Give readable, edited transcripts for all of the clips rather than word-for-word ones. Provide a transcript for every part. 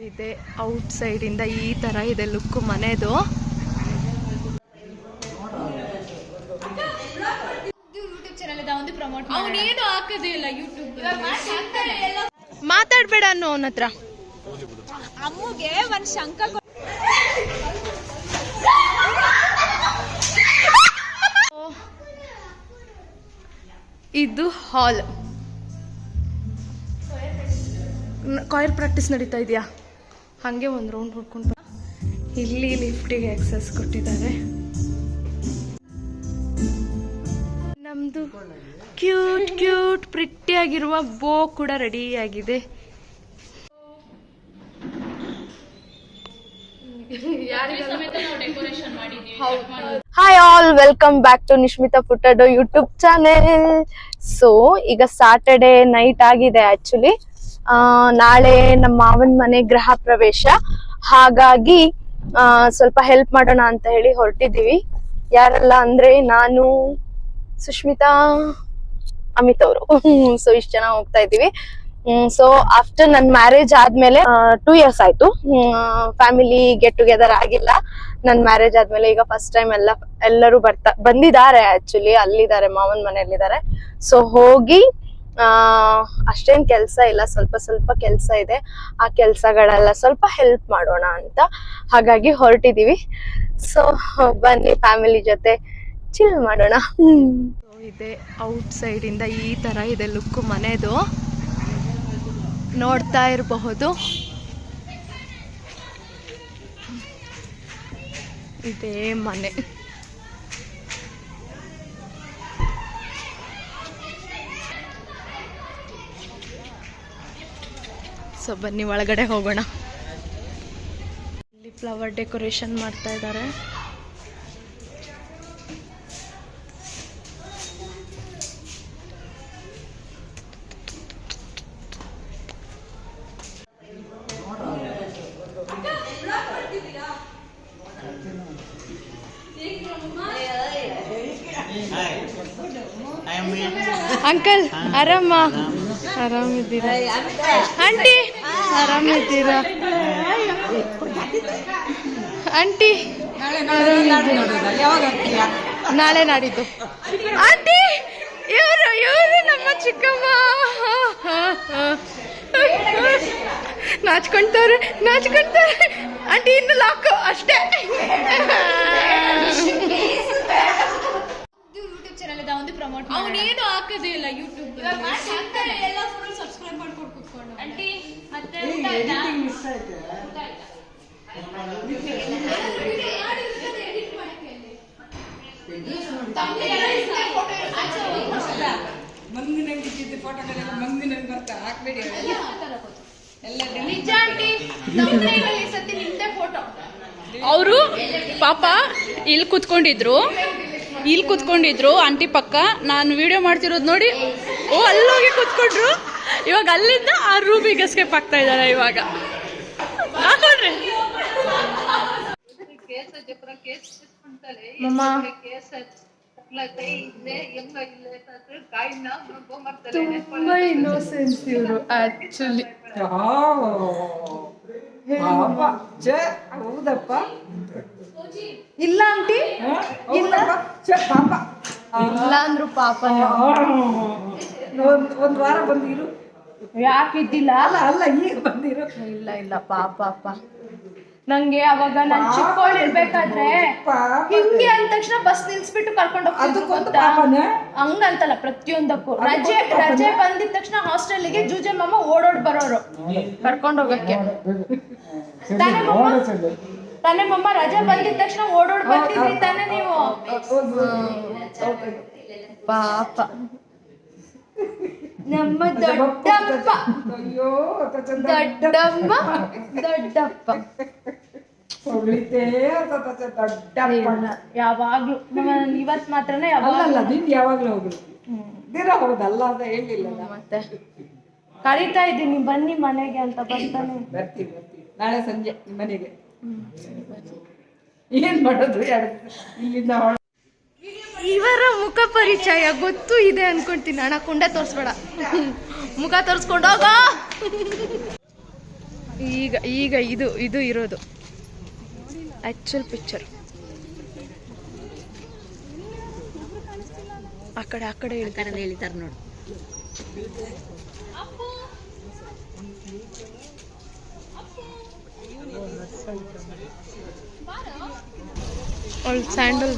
ಇದೆ out side ಇಂದ ಈ ತರ ಇದೆ ಲುಕ್ ಮನೆದು. ಮಾತಾಡ್ಬೇಡ ಅನ್ನೋ ಅವನ ಹತ್ರ. ಅಮ್ಮಗೆ ಒಂದ್ ಶಂಕ ಇದು ಹಾಲ್. ಕಾಯಿಲ್ ಪ್ರಾಕ್ಟೀಸ್ ನಡೀತಾ ಇದೆಯಾ? ಹಾಗೆ ಒಂದು ರೌಂಡ್ ಹೊಡ್ಕೊಂಡು ಇಲ್ಲಿ ಲಿಫ್ಟಿಗೆ ಆಕ್ಸೆಸ್ ಕೊಟ್ಟಿದ್ದಾರೆ. ನಮ್ದು ಕ್ಯೂಟ್ ಕ್ಯೂಟ್ ಪ್ರಿಟ್ಟಿ ಆಗಿರುವ ಬೋ ಕೂಡ ರೆಡಿ ಆಗಿದೆ. Hi all, welcome back to Nishmita ಪುಟ್ಟಡೋ ಯೂಟ್ಯೂಬ್ ಚಾನೆಲ್. ಸೊ ಈಗ ಸಾಟರ್ಡೆ ನೈಟ್ ಆಗಿದೆ. ಆಕ್ಚುಲಿ ನಾಳೆ ನಮ್ಮ ಮಾವನ ಮನೆ ಗೃಹ ಪ್ರವೇಶ, ಹಾಗಾಗಿ ಸ್ವಲ್ಪ ಹೆಲ್ಪ್ ಮಾಡೋಣ ಅಂತ ಹೇಳಿ ಹೊರಟಿದೀವಿ. ಯಾರೆಲ್ಲ ಅಂದ್ರೆ ನಾನು, ಸುಷ್ಮಿತಾ, ಅಮಿತ್ ಅವರು. ಸೊ ಇಷ್ಟು ಜನ ಹೋಗ್ತಾ ಇದೀವಿ. ಸೊ ಆಫ್ಟರ್ ನನ್ ಮ್ಯಾರೇಜ್ ಆದ್ಮೇಲೆ 2 years ಆಯ್ತು ಫ್ಯಾಮಿಲಿ ಗೆಟ್ ಟುಗೆದರ್ ಆಗಿಲ್ಲ. ನನ್ ಮ್ಯಾರೇಜ್ ಆದ್ಮೇಲೆ ಈಗ ಫಸ್ಟ್ ಟೈಮ್ ಎಲ್ಲರೂ ಬಂದಿದ್ದಾರೆ. ಆಕ್ಚುಲಿ ಅಲ್ಲಿದ್ದಾರೆ, ಮಾವನ್ ಮನೆಯಲ್ಲಿದ್ದಾರೆ. ಸೊ ಹೋಗಿ ಅಷ್ಟೇನ್ ಕೆಲ್ಸ ಇಲ್ಲ, ಸ್ವಲ್ಪ ಸ್ವಲ್ಪ ಕೆಲ್ಸ ಇದೆ. ಆ ಕೆಲ್ಸಗಳೆಲ್ಲ ಸ್ವಲ್ಪ ಹೆಲ್ಪ್ ಮಾಡೋಣ ಅಂತ ಹಾಗಾಗಿ ಹೊರಟಿದೀವಿ. ಸೊ ಬನ್ನಿ ಫ್ಯಾಮಿಲಿ ಜೊತೆ ಚಿಲ್ ಮಾಡೋಣ. ಇದೆ ಔಟ್ ಸೈಡ್ ಇಂದ ಈ ತರ ಇದೆ ಲುಕ್ ಮನೆದು, ನೋಡ್ತಾ ಇರಬಹುದು. ಇದೇ ಮನೆ. ಸೊ ಬನ್ನಿ ಒಳಗಡೆ ಹೋಗೋಣ. ಇಲ್ಲಿ ಫ್ಲವರ್ ಡೆಕೋರೇಷನ್ ಮಾಡ್ತಾ ಇದ್ದಾರೆ. ಅಂಕಲ್ ಆರಾಮ? ಆರಾಮಿದ್ದೀರಾ? ಆಂಟಿ ಆರಾಮಿದ್ದೀರಾ? ಆಂಟಿ ನಾಳೆ ನಾಡಿದ್ದು. ಆಂಟಿ ಇವರು ನಮ್ಮ ಚಿಕ್ಕಮ್ಮ. ನಾಚ್ಕೊಂತಾರೆ. ಆಂಟಿ ಇನ್ನು ಲಾಕು ಅಷ್ಟೇ. ಅವನೇನು ಹಾಕದೇ ಇಲ್ಲ ಯೂಟ್ಯೂಬ್ ಎಲ್ಲ ಫುಲ್ ಸಬ್ಸ್ಕ್ರೈಬ್ ಮಾಡ್ಕೊಂಡು ಕೂತ್ಕೊಂಡು. ಆಂಟಿ ಮತ್ತೆ ಅವರು ಪಾಪ ಇಲ್ಲಿ ಕುತ್ಕೊಂಡಿದ್ರು ಆಂಟಿ ಪಕ್ಕ. ನಾನು ವಿಡಿಯೋ ಮಾಡ್ತಿರೋದು ನೋಡಿ ಅಲ್ಲೋಗಿ ಕುತ್ಕೊಂಡ್ರು. ಇವಾಗ ಅಲ್ಲಿಂದ ಆ ರೂಮಿಗೆ ಎಸ್ಕೇಪ್ ಆಗ್ತಾ ಇದ್ದಾರೆ. ಇವಾಗ ಹಾಕೊಂಡ್ರಿ ತುಂಬಾ ಇನ್ನೋಸೆನ್ಸ್ ಇವರು ಆಕ್ಚುಲಿ. ಹೌದಪ್ಪ. ಇಲ್ಲ ಆಂಟಿ ಇಲ್ಲ ಅಂದ್ರು ಪಾಪ. ಒಂದ್ ವಾರ ಬಂದಿರು. ಯಾಕಿದ್ದಿಲ್ಲ? ಅಲ್ಲ ಈಗ ಬಂದಿರು. ಇಲ್ಲ ಪಾಪ. ನಂಗೆ ಅವಾಗ ನಾನ್ ಚಿಕ್ಕವಳಿರ್ಬೇಕಾದ್ರೆ ಹಿಂಗೆ ಅಂದ ತಕ್ಷಣ ಬಸ್ ನಿಲ್ಸ್ಬಿಟ್ಟು ಕರ್ಕೊಂಡು ಹೋಗ್ತಿದ್ರು. ಹಂಗಂತಲ್ಲ, ಪ್ರತಿಯೊಂದಕ್ಕೂ ರಜೆ ಬಂದಿದ ತಕ್ಷಣ ಹಾಸ್ಟೆಲ್ಗೆ ಜೂಜೆ ಮಾಮ ಓಡೋಡ್ ಬರೋರು ಕರ್ಕೊಂಡು ಹೋಗಕ್ಕೆ. ತಾನೇ ಮಮ್ಮ ರಜೆ ಬಂದಿದ ತಕ್ಷಣ ಓಡೋಡ್ ಬರ್ತಿದ್ರಿ ತಾನೇ ನೀವು? ಪಾಪ ನಮ್ಮ ದೊಡ್ಡಪ್ಪ. ಯಾವಾಗ್ಲೂ ಇವತ್ ಮಾತ್ರನೇ ಯಾವಾಗ್ಲೂ ಹೋಗ್ಲಿ ದಿನ ಹೌದಲ್ಲ ಅಂತ ಹೇಳಿಲ್ಲ. ಮತ್ತೆ ಕರೀತಾ ಇದ್ದೀನಿ ಬನ್ನಿ ಮನೆಗೆ ಅಂತ. ಬರ್ತಾನೆ. ಬರ್ತೀವಿ ನಾಳೆ ಸಂಜೆ ನಿಮ್ಮ ಮನೆಗೆ. ಏನ್ ಮಾಡೋದು ಇಲ್ಲಿಂದ? ಇವರ ಮುಖ ಪರಿಚಯ ಗೊತ್ತು ಇದೆ ಅನ್ಕೊಂತೀನಿ. ಅಣ್ಣ ಕುಂಡ ತೋರಿಸ್ಬೇಡ, ಮುಖ ತೋರಿಸ್ಕೊಂಡೋಗ. ಈಗ ಇದು ಇರೋದು ಆಕ್ಚುಲ್ ಪಿಕ್ಚರ್. ಆ ಕಡೆ ಹೇಳ್ತಾರೆ ನೋಡಿ. ಅವಳು ಸ್ಯಾಂಡಲ್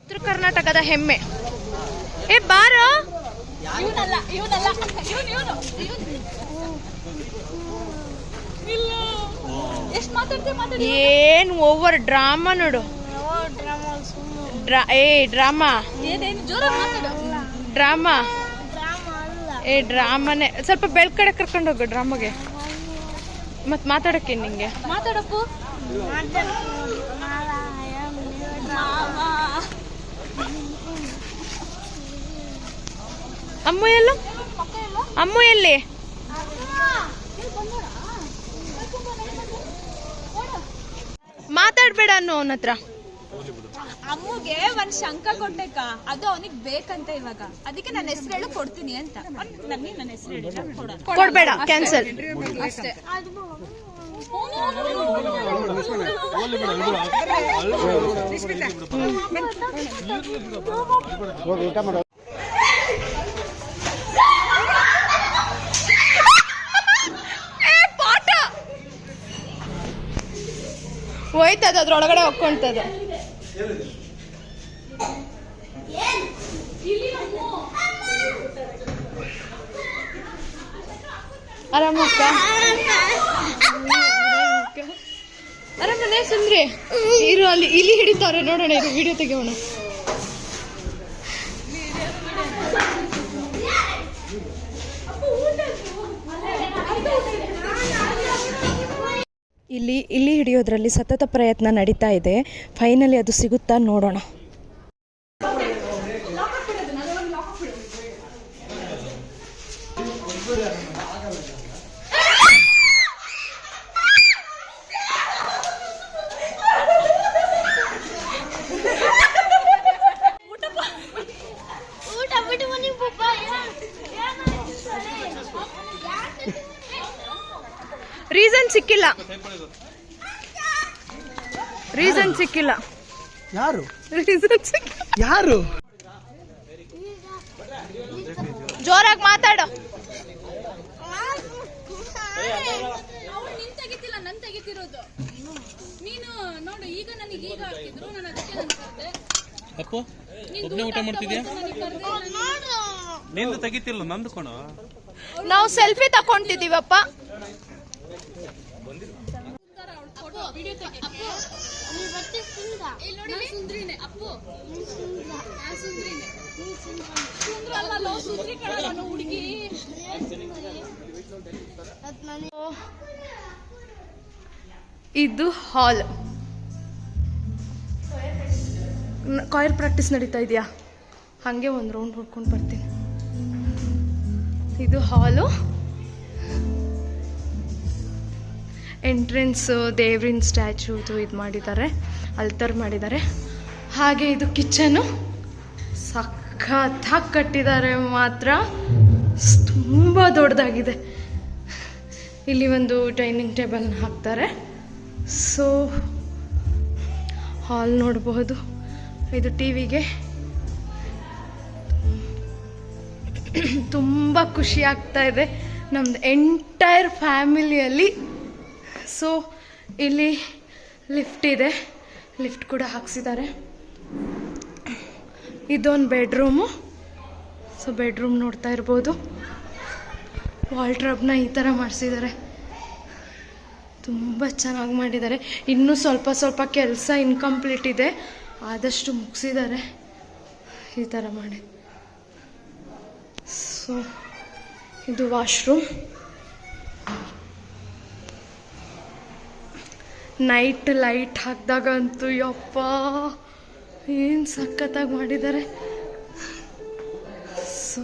ಉತ್ತರ ಕರ್ನಾಟಕದ ಹೆಮ್ಮೆ. ಏ ಬಾರೋ, ಏನ್ ಓವರ್ ಡ್ರಾಮಾ ನೋಡು. ಡ್ರಾಮಾ ಡ್ರಾಮಾನೇ. ಸ್ವಲ್ಪ ಬೆಳ್ ಕಡೆ ಕರ್ಕೊಂಡು ಹೋಗು ಡ್ರಾಮಾಗೆ. ಮತ್ ಮಾತಾಡಕ್ಕೆ ನಿಂಗೆ ಮಾತಾಡಪ್ಪು. ಅಮ್ಮು ಎಲ್ಲಿ? ಮಾತಾಡ್ಬೇಡ ಅನ್ನೋ ಅವನ ಹತ್ರ. ಅಮ್ಮುಗೆ ಒಂದ್ ಶಂಕ ಕೊಟ್ಟೆಕ್ಕ, ಅದು ಅವನಿಗೆ ಬೇಕಂತ ಇವಾಗ. ಅದಕ್ಕೆ ನನ್ನ ಹೆಸರು ಹೇಳು ಕೊಡ್ತೀನಿ ಅಂತ. ನನ್ನ ಹೆಸರು ಹೇಳಿ ಕೊಡ್ಬೇಡ, ಕ್ಯಾನ್ಸಲ್ ಅಷ್ಟೇ. ಹೋಯ್ತದ, ಅದ್ರೊಳಗಡೆ ಹೊಕ್ಕೊಂತದ. ಆರಾಮಕ್ಕ? ಆರಾಮನೇ ಸುಂದ್ರಿ? ಇರು, ಅಲ್ಲಿ ಇಲ್ಲಿ ಹಿಡಿತಾರೆ ನೋಡೋಣ. ಇದು ವಿಡಿಯೋ ತೆಗಿಯೋಣ. ಇಲ್ಲಿ ಹಿಡಿಯೋದ್ರಲ್ಲಿ ಸತತ ಪ್ರಯತ್ನ ನಡೀತಾ ಇದೆ. ಫೈನಲಿ ಅದು ಸಿಗುತ್ತಾ ನೋಡೋಣ. ರೀಸನ್ ಸಿಕ್ಕಿಲ್ಲ. ಯಾರು ಜೋರಾಗಿ ಮಾತಾಡು. ನಿನ್ ತೆಗಿತಿಲ್ಲ, ನನ್ ತೆಗಿತಿರೋದು ನೀನು ನೋಡು. ಈಗ ನನಗೆ ಈಗ ಹಾಕಿದ್ರು, ನಾನು ಅದಕ್ಕೆ ನಾನು ಕರೆದೆ. ಅಪ್ಪು ಒಬ್ಬನೇ ಊಟ ಮಾಡ್ತಿದ್ಯಾ? ನಿಂದು ತೆಗಿತಿಲ್ಲ, ನಂದು ಕಣ. ನಾವು ಸೆಲ್ಫಿ ತಕೊಂತಿದೀವಪ್ಪ. ವಿಡಿಯೋ ತೆಗಿ. ಸುಂದ್ರಿನೇ ಅಪ್ಪು, ಸುಂದ್ರಿನೇ. ಸುಂದ್ರ ಅಲ್ಲ, ಸುಂದ್ರಿ ಕಣ ನಾನು ಹುಡುಗಿ. ಇದು ಹಾಲ್. ಕಾಯಿರ್ ಪ್ರಾಕ್ಟೀಸ್ ನಡೀತಾ ಇದೆಯಾ? ಹಾಗೆ ಒಂದು ರೌಂಡ್ ಹೊಡ್ಕೊಂಡು ಬರ್ತೀನಿ. ಇದು ಹಾಲು. ಎಂಟ್ರೆನ್ಸ್ ದೇವ್ರಿನ ಸ್ಟ್ಯಾಚ್ಯೂದು ಇದು ಮಾಡಿದ್ದಾರೆ, ಅಲ್ತರ್ ಮಾಡಿದ್ದಾರೆ. ಹಾಗೆ ಇದು ಕಿಚನು. ಸಖತ್ತಾಗಿ ಕಟ್ಟಿದ್ದಾರೆ ಮಾತ್ರ, ತುಂಬ ದೊಡ್ಡದಾಗಿದೆ. ಇಲ್ಲಿ ಒಂದು ಡೈನಿಂಗ್ ಟೇಬಲ್ನ ಹಾಕ್ತಾರೆ. ಸೊ ಹಾಲ್ ನೋಡಬಹುದು. ಇದು ಟಿವಿಗೆ ತುಂಬ ಖುಷಿ ಆಗ್ತಾ ಇದೆ ನಮ್ದು ಎಂಟೈರ್ ಫ್ಯಾಮಿಲಿಯಲ್ಲಿ. ಸೊ ಇಲ್ಲಿ ಲಿಫ್ಟ್ ಇದೆ, ಲಿಫ್ಟ್ ಕೂಡ ಹಾಕ್ಸಿದ್ದಾರೆ. ಇದೊಂದು ಬೆಡ್ರೂಮು. ಸೊ ಬೆಡ್ರೂಮ್ ನೋಡ್ತಾ ಇರ್ಬೋದು. ವಾಲ್ಡ್ರಬ್ನ ಈ ಥರ ಮಾಡಿಸಿದ್ದಾರೆ, ತುಂಬ ಚೆನ್ನಾಗಿ ಮಾಡಿದ್ದಾರೆ. ಇನ್ನೂ ಸ್ವಲ್ಪ ಕೆಲಸ ಇನ್ಕಂಪ್ಲೀಟ್ ಇದೆ, ಆದಷ್ಟು ಮುಗಿಸಿದ್ದಾರೆ ಈ ಥರ ಮಾಡಿ. ಸೊ ಇದು ವಾಶ್ರೂಮ್. ನೈಟ್ ಲೈಟ್ ಹಾಕಿದಾಗ ಅಂತೂ ಯಪ್ಪ ಏನು ಸಖತ್ತಾಗಿ ಮಾಡಿದ್ದಾರೆ. ಸೊ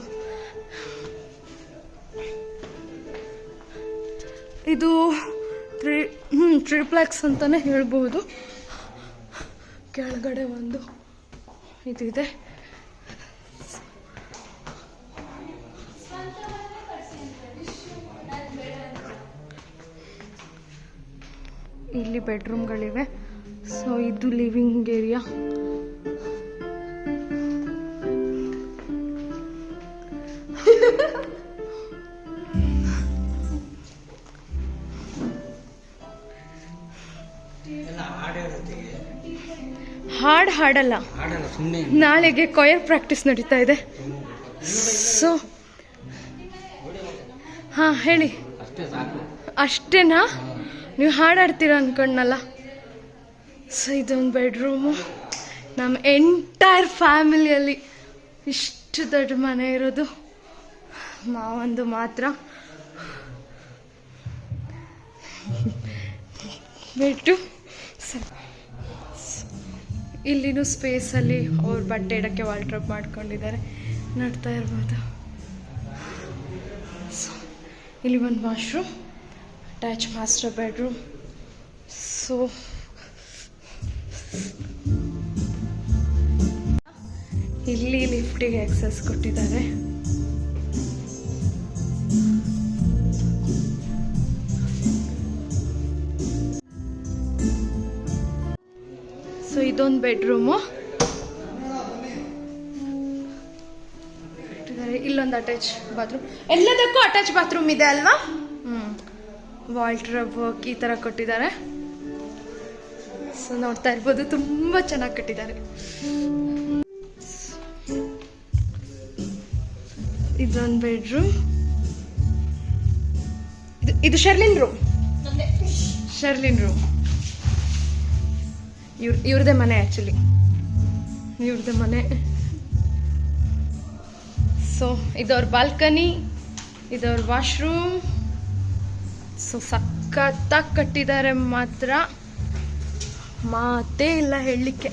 ಇದು ಟ್ರಿಪ್ಲೆಕ್ಸ್ ಅಂತಲೇ ಹೇಳ್ಬೋದು. ಕೆಳಗಡೆ ಒಂದು ಇದಿದೆ. ಇಲ್ಲಿ ಬೆಡ್ರೂಮ್ಗಳಿವೆ. ಸೊ ಇದು ಲಿವಿಂಗ್ ಏರಿಯಾ. ಹಾಡಲ್ಲ, ನಾಳೆಗೆ ಕೊಯರ್ ಪ್ರಾಕ್ಟೀಸ್ ನಡೀತಾ ಇದೆ. ಸೊ ಹಾಂ ಹೇಳಿ. ಅಷ್ಟೇನಾ? ನೀವು ಹಾಡಾಡ್ತೀರಾ ಅನ್ಕೊಂಡಲ್ಲ. ಸೊ ಇದೊಂದು ಬೆಡ್ರೂಮು. ನಮ್ಮ ಎಂಟೈರ್ ಫ್ಯಾಮಿಲಿಯಲ್ಲಿ ಇಷ್ಟು ದೊಡ್ಡ ಮನೆ ಇರೋದು ಮಾವಂದು ಮಾತ್ರ. ಬೆಡ್ಡು ಇಲ್ಲಿನೂ ಸ್ಪೇಸಲ್ಲಿ ಅವ್ರ ಬಟ್ಟೆ ಇಡೋಕ್ಕೆ ವಾಲ್ಡ್ರೋಬ್ ಮಾಡ್ಕೊಂಡಿದ್ದಾರೆ, ನೋಡ್ತಾ ಇರ್ಬೋದು. ಇಲ್ಲಿ ಒಂದು washroom, attach master bedroom. So ಇಲ್ಲಿ ಲಿಫ್ಟಿಗೆ ಆಕ್ಸೆಸ್ ಕೊಟ್ಟಿದ್ದಾರೆ. ಸೊ ಇದೊಂದು ಬೆಡ್ರೂಮು. ಇಲ್ಲೊಂದು ಅಟ್ಯಾಚ್ ಬಾತ್ರೂಮ್. ಎಲ್ಲದಕ್ಕೂ ಅಟ್ಯಾಚ್ ಬಾತ್ರೂಮ್ ಇದೆ ಅಲ್ವಾ? ವಾಲ್ಡ್ರೋಬ್ ವರ್ಕ್ ಈ ಥರ ಕೊಟ್ಟಿದ್ದಾರೆ. ಸೊ ನೋಡ್ತಾ ಇರ್ಬೋದು, ತುಂಬ ಚೆನ್ನಾಗಿ ಕಟ್ಟಿದ್ದಾರೆ. ಇದೊಂದು ಬೆಡ್ರೂಮ್. ಇದು ಶರ್ಲಿನ್ ರೂಮ್. ಇವ್ರದೇ ಮನೆ, ಆ್ಯಕ್ಚುಲಿ ಇವ್ರದೇ ಮನೆ. ಸೊ ಇದವ್ರ ಬಾಲ್ಕನಿ, ಇದವ್ರ ವಾಶ್ರೂಮ್. ಸೊ ಸಖತ್ತಾಗಿ ಕಟ್ಟಿದ್ದಾರೆ ಮಾತ್ರ, ಮಾತೇ ಇಲ್ಲ ಹೇಳಲಿಕ್ಕೆ.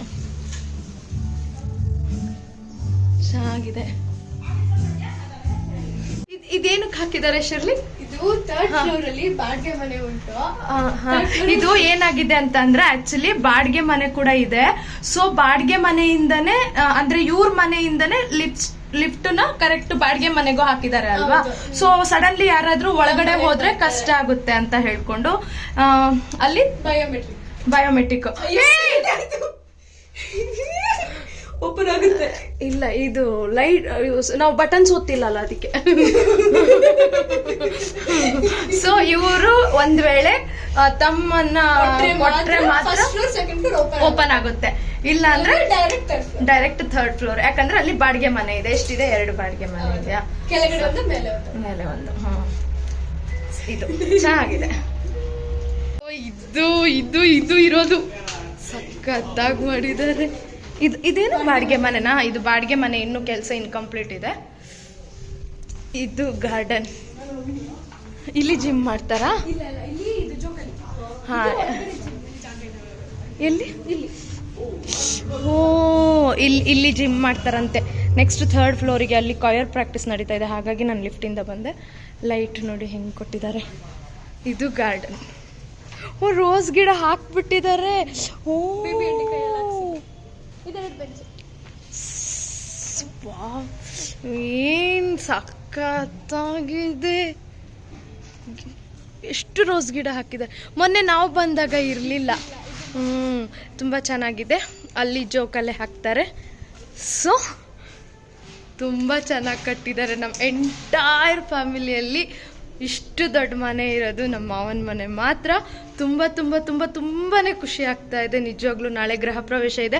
ಚೆನ್ನಾಗಿದೆ. ಇದೇನಕ್ಕೆ ಹಾಕಿದ್ದಾರೆ ಶರ್ಲಿ? ಇದು ಥರ್ಡ್ ಫ್ಲೋರ್ ಅಲ್ಲಿ ಬಾಡಿಗೆ ಮನೆ ಉಂಟು. ಇದು ಏನಾಗಿದೆ ಅಂತಂದ್ರೆ ಆಕ್ಚುಲಿ ಬಾಡಿಗೆ ಮನೆ ಕೂಡ ಇದೆ. ಸೊ ಬಾಡಿಗೆ ಮನೆಯಿಂದನೇ ಅಂದ್ರೆ ಇವ್ರ ಮನೆಯಿಂದನೇ ಲಿಫ್ಟ್ ನ ಕರೆಕ್ಟ್ ಬಾಡಿಗೆ ಮನೆಗೂ ಹಾಕಿದ್ದಾರೆ ಅಲ್ವಾ. ಸೊ ಸಡನ್ಲಿ ಯಾರಾದ್ರೂ ಒಳಗಡೆ ಹೋದ್ರೆ ಕಷ್ಟ ಆಗುತ್ತೆ ಅಂತ ಹೇಳ್ಕೊಂಡು ಅಲ್ಲಿ ಬಯೋಮೆಟ್ರಿಕ್ ಓಪನ್ ಆಗುತ್ತೆ. ಇಲ್ಲ, ಇದು ಲೈಟ್ ನಾವು ಬಟನ್ಸ್ ಓದ್ತಿಲ್ಲಲ್ಲ ಅದಕ್ಕೆ. ಸೊ ಇವರು ಒಂದ್ ವೇಳೆ ತಮ್ಮನ್ನ ಕೊಟ್ರೆ ಮಾತ್ರ ಓಪನ್ ಆಗುತ್ತೆ, ಇಲ್ಲ ಅಂದ್ರೆ ಡೈರೆಕ್ಟ್ ಥರ್ಡ್ ಫ್ಲೋರ್. ಯಾಕಂದ್ರೆ ಅಲ್ಲಿ ಬಾಡಿಗೆ ಮನೆ ಇದೆ. ಎಷ್ಟಿದೆ? 2 ಬಾಡಿಗೆ ಮನೆ ಇದೆಯಾ? ಕೆಳಗಡೆ ಒಂದು, ಮೇಲೆ ಒಂದು. ಇದು ಚೆನ್ನಾಗಿದೆ. ಇದು ಇರೋದು ಸಖತ್ತಾಗಿ ಮಾಡಿದ್ದಾರೆ. ಇದೇನು ಬಾಡಿಗೆ ಮನೆನಾ? ಇದು ಬಾಡಿಗೆ ಮನೆ, ಇನ್ನು ಕೆಲಸ ಇನ್ಕಂಪ್ಲೀಟ್ ಇದೆ. ಇದು ಗಾರ್ಡನ್. ಇಲ್ಲಿ ಜಿಮ್ ಮಾಡ್ತಾರಾ? ಹಾ, ಎಲ್ಲಿ? ಓ, ಇಲ್ಲಿ ಜಿಮ್ ಮಾಡ್ತಾರಂತೆ. ನೆಕ್ಸ್ಟ್ ಥರ್ಡ್ ಫ್ಲೋರಿಗೆ ಅಲ್ಲಿ ಕಾಯರ್ ಪ್ರಾಕ್ಟೀಸ್ ನಡೀತಾ ಇದೆ, ಹಾಗಾಗಿ ನಾನು ಲಿಫ್ಟಿಂದ ಬಂದೆ. ಲೈಟ್ ನೋಡಿ ಹೆಂಗೆ ಕೊಟ್ಟಿದ್ದಾರೆ. ಇದು ಗಾರ್ಡನ್. ಓ, ರೋಸ್ ಗಿಡ ಹಾಕ್ಬಿಟ್ಟಿದ್ದಾರೆ. ಓ, ಏನ್ ಸಖತ್ತಾಗಿದೆ. ಎಷ್ಟು ರೋಸ್ ಗಿಡ ಹಾಕಿದ್ದಾರೆ. ಮೊನ್ನೆ ನಾವು ಬಂದಾಗ ಇರಲಿಲ್ಲ. ತುಂಬ ಚೆನ್ನಾಗಿದೆ. ಅಲ್ಲಿ ಜೋಕಲ್ಲೇ ಹಾಕ್ತಾರೆ. ಸೊ ತುಂಬ ಚೆನ್ನಾಗಿ ಕಟ್ಟಿದ್ದಾರೆ. ನಮ್ಮ ಎಂಟೈರ್ ಫ್ಯಾಮಿಲಿಯಲ್ಲಿ ಇಷ್ಟು ದೊಡ್ಡ ಮನೆ ಇರೋದು ನಮ್ಮ ಮಾವನ ಮನೆ ಮಾತ್ರ. ತುಂಬ ತುಂಬ ತುಂಬ ತುಂಬಾ ಖುಷಿ ಆಗ್ತಾ ಇದೆ ನಿಜವಾಗ್ಲೂ. ನಾಳೆ ಗೃಹ ಪ್ರವೇಶ ಇದೆ.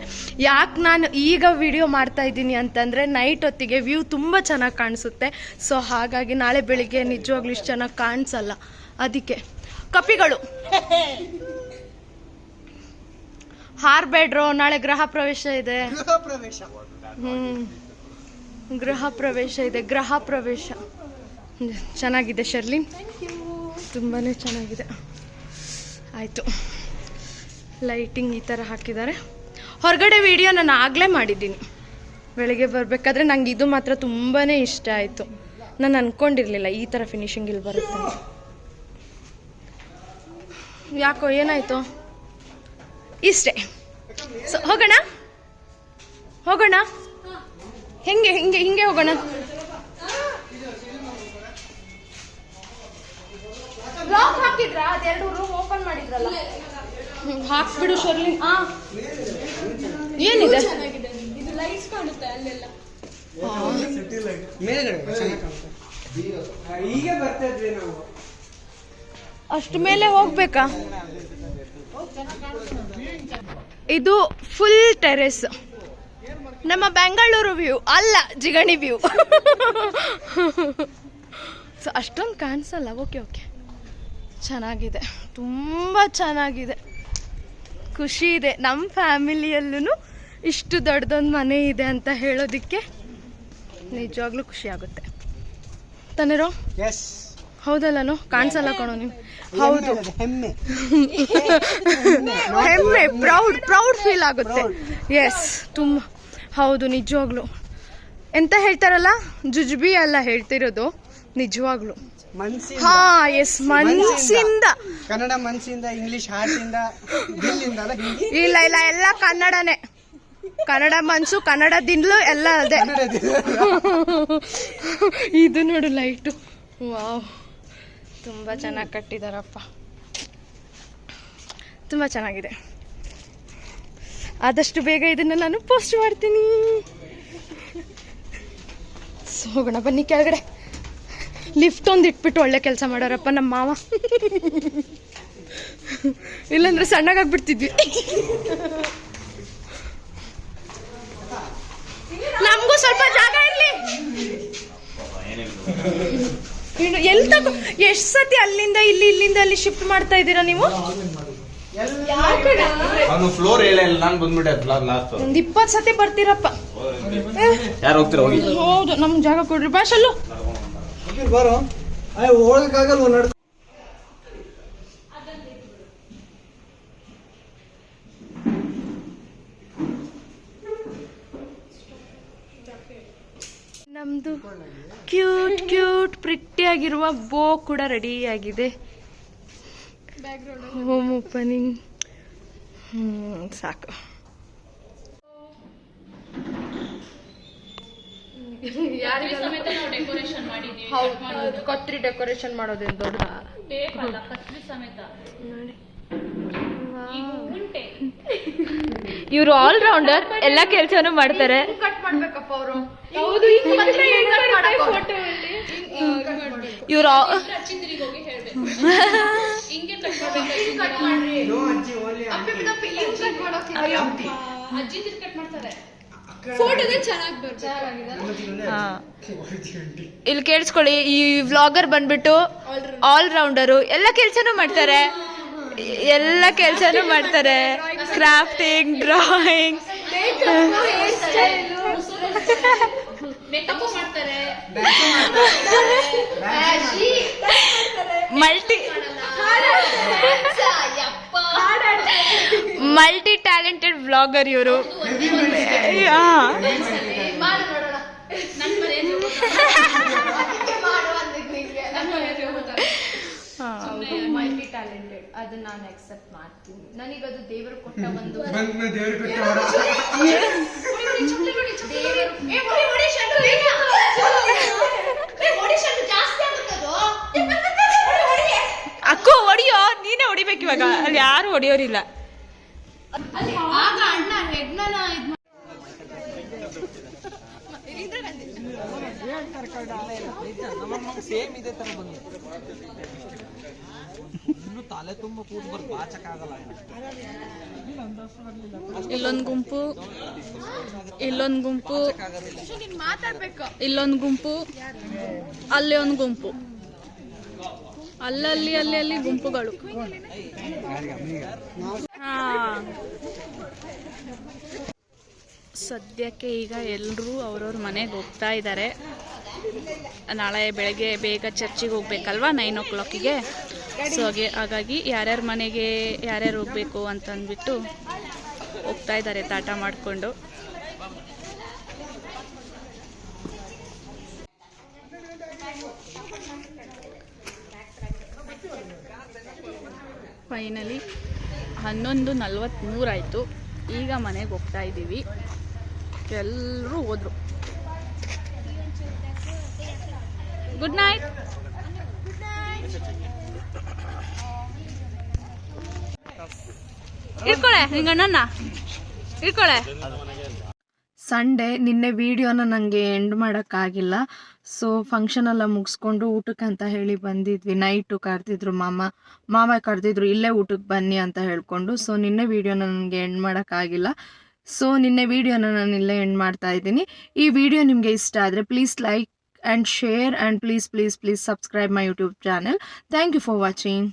ಯಾಕೆ ನಾನು ಈಗ ವಿಡಿಯೋ ಮಾಡ್ತಾ ಇದ್ದೀನಿ ಅಂತಂದರೆ ನೈಟ್ ಹೊತ್ತಿಗೆ ವ್ಯೂ ತುಂಬ ಚೆನ್ನಾಗಿ ಕಾಣಿಸುತ್ತೆ. ಸೊ ಹಾಗಾಗಿ ನಾಳೆ ಬೆಳಿಗ್ಗೆ ನಿಜವಾಗ್ಲೂ ಇಷ್ಟು ಚೆನ್ನಾಗಿ ಕಾಣಿಸಲ್ಲ. ಅದಕ್ಕೆ ಕಪಿಗಳು ಹಾರ್ಬೇಡ್ರು, ನಾಳೆ ಗೃಹ ಪ್ರವೇಶ ಇದೆ. ಗೃಹ ಪ್ರವೇಶ ಇದೆ. ಗೃಹ ಪ್ರವೇಶ ಚೆನ್ನಾಗಿದೆ ಶರ್ಲಿ, ತುಂಬಾ ಚೆನ್ನಾಗಿದೆ. ಆಯಿತು, ಲೈಟಿಂಗ್ ಈ ಥರ ಹಾಕಿದ್ದಾರೆ. ಹೊರಗಡೆ ವಿಡಿಯೋ ನಾನು ಆಗಲೇ ಮಾಡಿದ್ದೀನಿ ಬೆಳಗ್ಗೆ ಬರಬೇಕಾದ್ರೆ. ನಂಗೆ ಇದು ಮಾತ್ರ ತುಂಬಾ ಇಷ್ಟ ಆಯಿತು. ನಾನು ಅಂದ್ಕೊಂಡಿರಲಿಲ್ಲ ಈ ಥರ ಫಿನಿಶಿಂಗ್ ಇಲ್ಲಿ ಬರುತ್ತೆ. ಯಾಕೋ ಏನಾಯಿತು? ಇಷ್ಟೇ. ಸೊ ಹೋಗೋಣ ಹೆಂಗೆ ಹಿಂಗೆ ಹಿಂಗೆ ಹೋಗೋಣ. ಲಾಕ್ ಹಾಕಿದ್ರಾ? ಅದೆರಡು ರೂಮ್ ಓಪನ್ ಮಾಡಿದ್ರಲ್ಲ. ಹಾಕ್ಬಿಡು ಶರ್ಲಿ. ಏನಿದೆ ಇದು ಲೈಟ್ಸ್ ಕಾಣುತ್ತೆ ಅಲ್ಲೆಲ್ಲ. ಈಗ ಬರ್ತಾ ಇದ್ವಿ ನಾವು. ಅಷ್ಟು ಮೇಲೆ ಹೋಗ್ಬೇಕಾ? ಇದು ಫುಲ್ ಟೆರೆಸ್. ನಮ್ಮ ಬೆಂಗಳೂರು ವ್ಯೂ ಅಲ್ಲ, ಜಿಗಣಿ ವ್ಯೂ. ಸೊ ಅಷ್ಟೊಂದು ಕಾಣಿಸಲ್ಲ. ಓಕೆ ಓಕೆ, ಚೆನ್ನಾಗಿದೆ, ತುಂಬ ಚೆನ್ನಾಗಿದೆ, ಖುಷಿ ಇದೆ. ನಮ್ಮ ಫ್ಯಾಮಿಲಿಯಲ್ಲೂ ಇಷ್ಟು ದೊಡ್ಡದೊಂದು ಮನೆ ಇದೆ ಅಂತ ಹೇಳೋದಕ್ಕೆ ನಿಜವಾಗ್ಲೂ ಖುಷಿ ಆಗುತ್ತೆ ತಾನೇರೋ? ಹೌದಲ್ಲನೋ? ಕಾಣಿಸಲ್ಲ ಕಣೋ ನೀವು. ಹೌದು, ಹೆಮ್ಮೆ, ಪ್ರೌಡ್ ಫೀಲ್ ಆಗುತ್ತೆ. ಎಸ್, ತುಂಬ ಹೌದು, ನಿಜವಾಗ್ಲು. ಎಂತ ಹೇಳ್ತಾರಲ್ಲ, ಜುಜುಬಿ ಅಲ್ಲ ಹೇಳ್ತಿರೋದು, ನಿಜವಾಗ್ಲು. ಹಾ, ಎಸ್, ಮನ್ಸಿಂದ. ಕನ್ನಡ ಮನ್ಸಿಂದ, ಇಂಗ್ಲಿಷ್ ಹಾರ್ಟಿಂದ, ಇಲ್ಲ ಇಲ್ಲ, ಎಲ್ಲ ಕನ್ನಡನೇ. ಕನ್ನಡ ಮನ್ಸು, ಕನ್ನಡ ದಿನ್ಲು ಎಲ್ಲ ಅದೇ. ಇದು ನೋಡು ಲೈಟು, ವಾವ್, ತುಂಬ ಚೆನ್ನಾಗಿ ಕಟ್ಟಿದಾರಪ್ಪ, ತುಂಬ ಚೆನ್ನಾಗಿದೆ. ಆದಷ್ಟು ಬೇಗ ಇದನ್ನ ನಾನು ಪೋಸ್ಟ್ ಮಾಡ್ತೀನಿ. ಸೊ ಹೋಗೋಣ ಬನ್ನಿ ಕೆಳಗಡೆ. ಲಿಫ್ಟ್ ಒಂದು ಇಟ್ಬಿಟ್ಟು ಒಳ್ಳೆ ಕೆಲಸ ಮಾಡೋರಪ್ಪ ನಮ್ಮ ಮಾವ. ಇಲ್ಲಾಂದ್ರೆ ಸಣ್ಣಗಾಗ್ಬಿಡ್ತಿದ್ವಿ. ನಮಗೂ ಸ್ವಲ್ಪ ಜಾಗ ಇರ್ಲಿ. ಎಲ್ಲಿ ತಗೋ, ಎಷ್ಟು ಸತಿ ಅಲ್ಲಿಂದ ಇಲ್ಲಿ, ಇಲ್ಲಿಂದ ಅಲ್ಲಿ ಶಿಫ್ಟ್ ಮಾಡ್ತಾ ಇದ್ದೀರಾ ನೀವು? ಫ್ಲೋರ್ ಇಲ್ಲ, ನಾನು ಬಂದ್ಬಿಟ್ಟೆ ಲಾಸ್ಟ್. ಒಂದ್ 20 ಸತಿ ಬರ್ತೀರಪ್ಪ. ಯಾರು ಹೋಗ್ತೀರ ಹೋಗಿ. ಹೌದು, ನಮ್ಗೆ ಜಾಗ ಕೊಡ್ರಿ ಭಾಷಲ್ಲು. ಬರೋ ಹೋಗಕ್ಕಾಗಲ್ವ ನಡ್. ನಮ್ದು ಕ್ಯೂಟ್ ಕ್ಯೂಟ್ ಪ್ರಿಟ್ಟಿಯಾಗಿರುವ ಬೋ ಕೂಡ ರೆಡಿ ಆಗಿದೆ. Home opening. ಸಾಕು. ಹೌದು, ಕತ್ರಿ ಡೆಕೋರೇಷನ್ ಮಾಡೋದೇನು ದೊಡ್ಡ ನೋಡಿ. ಇವರು ಆಲ್ ರೌಂಡರ್, ಎಲ್ಲ ಕೆಲಸನೂ ಮಾಡ್ತಾರೆ. ಕಟ್ ಮಾಡ್ಬೇಕಪ್ಪ ಅವರು. ಇವರು ಇಲ್ಲಿ ಕೇಳಿಸ್ಕೊಳ್ಳಿ, ಈ ವ್ಲಾಗರ್ ಬಂದ್ಬಿಟ್ಟು ಆಲ್ ರೌಂಡರು, ಎಲ್ಲ ಕೆಲ್ಸನೂ ಮಾಡ್ತಾರೆ. ಎಲ್ಲ ಕೆಲ್ಸನೂ ಮಾಡ್ತಾರೆ. Crafting, drawing, multi talented vlogger ಇವರು. ಮಲ್ಟಿ ಟ್ಯಾಲೆಂಟೆಡ್, ಅದನ್ನ ನಾನು ಅಕ್ಸೆಪ್ಟ್ ಮಾಡ್ತೀನಿ. ನನಗದು ದೇವರು ಕೊಟ್ಟ ಒಂದು ಅಕ್ಕೋ ಹೊಡಿಯೋ, ನೀನೇ ಹೊಡಿಬೇಕು ಇವಾಗ. ಅಲ್ಲಿ ಯಾರು ಹೊಡಿಯೋರಿಲ್ಲ. ಆಗ ಅಣ್ಣ ಹೆಗ್ನ ಸೇಮ್ ಇದೇ ತರ ಬಂದು ಇನ್ನು ತಲೆ ತುಂಬ ಕೂತ್ ಬರ್ದು ಬಾಚಕ್ಕಾಗಲ್ಲ. ಇಲ್ಲೊಂದು ಗುಂಪು, ಇಲ್ಲೊಂದು ಗುಂಪು, ಇಲ್ಲೊಂದು ಗುಂಪು, ಅಲ್ಲಿ ಒಂದು ಗುಂಪು, ಅಲ್ಲಲ್ಲಿ ಅಲ್ಲಿ ಅಲ್ಲಿ ಗುಂಪುಗಳು. ಸದ್ಯಕ್ಕೆ ಈಗ ಎಲ್ಲರೂ ಅವ್ರವ್ರ ಮನೆಗೆ ಹೋಗ್ತಾ ಇದ್ದಾರೆ. ನಾಳೆ ಬೆಳಗ್ಗೆ ಬೇಗ ಚರ್ಚಿಗೆ ಹೋಗ್ಬೇಕಲ್ವಾ, 9 o'clockಗೆ. ಸೊ ಹಾಗಾಗಿ ಯಾರ್ಯಾರ ಮನೆಗೆ ಯಾರ್ಯಾರು ಹೋಗ್ಬೇಕು ಅಂತಂದ್ಬಿಟ್ಟು ಹೋಗ್ತಾ ಇದ್ದಾರೆ ತಾಟ ಮಾಡಿಕೊಂಡು. ಫೈನಲಿ 11:43 ಆಯಿತು. ಈಗ ಮನೆಗೆ ಹೋಗ್ತಾ ಇದ್ದೀವಿ. ಎಲ್ಲರೂ ಹೋದ್ರು. Good night. ಇಟ್ಕೊಳೆ ನಿಂಗೆ ಅಣ್ಣನ ಇಟ್ಕೊಳೆ. ಸಂಡೇ ನಿನ್ನೆ ವಿಡಿಯೋನ ನನಗೆ ಎಂಡ್ ಮಾಡೋಕ್ಕಾಗಿಲ್ಲ. ಸೊ ಫಂಕ್ಷನ್ ಎಲ್ಲ ಮುಗಿಸ್ಕೊಂಡು ಊಟಕ್ಕೆ ಅಂತ ಹೇಳಿ ಬಂದಿದ್ವಿ. ನೈಟು ಕರೆದಿದ್ರು ಮಾಮ ಕರೆದಿದ್ರು ಇಲ್ಲೇ ಊಟಕ್ಕೆ ಬನ್ನಿ ಅಂತ ಹೇಳ್ಕೊಂಡು. ಸೊ ನಿನ್ನೆ ವಿಡಿಯೋನ ನನಗೆ ಎಂಡ್ ಮಾಡೋಕ್ಕಾಗಿಲ್ಲ. ಸೊ ನಿನ್ನೆ ವಿಡಿಯೋನ ನಾನು ಇಲ್ಲೇ ಎಂಡ್ ಮಾಡ್ತಾ ಇದ್ದೀನಿ. ಈ ವಿಡಿಯೋ ನಿಮಗೆ ಇಷ್ಟ ಆದರೆ please like and share and please subscribe my YouTube channel. Thank you for watching.